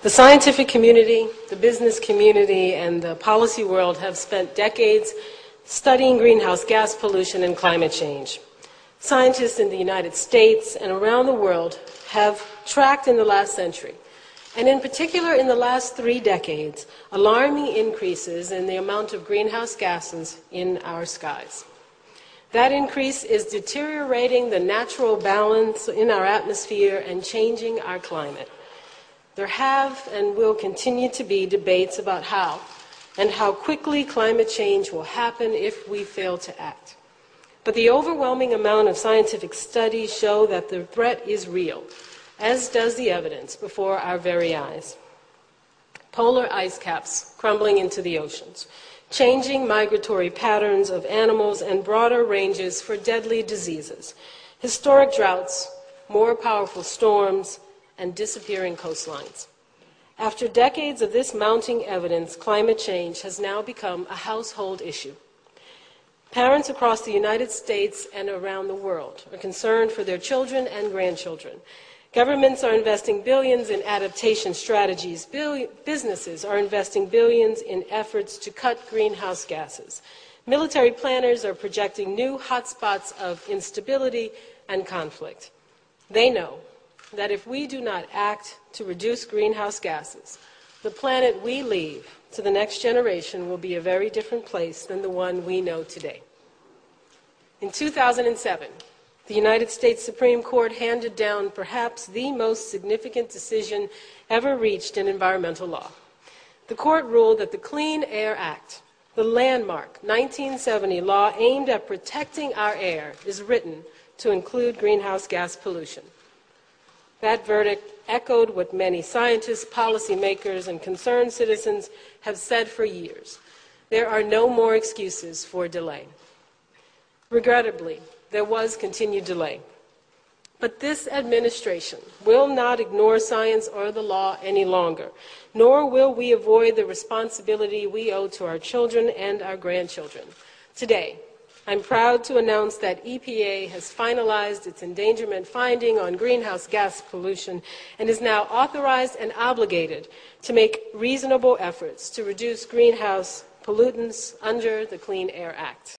The scientific community, the business community, and the policy world have spent decades studying greenhouse gas pollution and climate change. Scientists in the United States and around the world have tracked in the last century, and in particular in the last 3 decades, alarming increases in the amount of greenhouse gases in our skies. That increase is deteriorating the natural balance in our atmosphere and changing our climate. There have and will continue to be debates about how and how quickly climate change will happen if we fail to act. But the overwhelming amount of scientific studies show that the threat is real, as does the evidence before our very eyes. Polar ice caps crumbling into the oceans, changing migratory patterns of animals and broader ranges for deadly diseases, historic droughts, more powerful storms, and disappearing coastlines. After decades of this mounting evidence, climate change has now become a household issue. Parents across the United States and around the world are concerned for their children and grandchildren. Governments are investing billions in adaptation strategies. Businesses are investing billions in efforts to cut greenhouse gases. Military planners are projecting new hotspots of instability and conflict. They know that if we do not act to reduce greenhouse gases, the planet we leave to the next generation will be a very different place than the one we know today. In 2007, the United States Supreme Court handed down perhaps the most significant decision ever reached in environmental law. The court ruled that the Clean Air Act, the landmark 1970 law aimed at protecting our air, is written to include greenhouse gas pollution. That verdict echoed what many scientists, policymakers, and concerned citizens have said for years. There are no more excuses for delay. Regrettably, there was continued delay. But this administration will not ignore science or the law any longer, nor will we avoid the responsibility we owe to our children and our grandchildren. Today, I'm proud to announce that EPA has finalized its endangerment finding on greenhouse gas pollution and is now authorized and obligated to make reasonable efforts to reduce greenhouse pollutants under the Clean Air Act.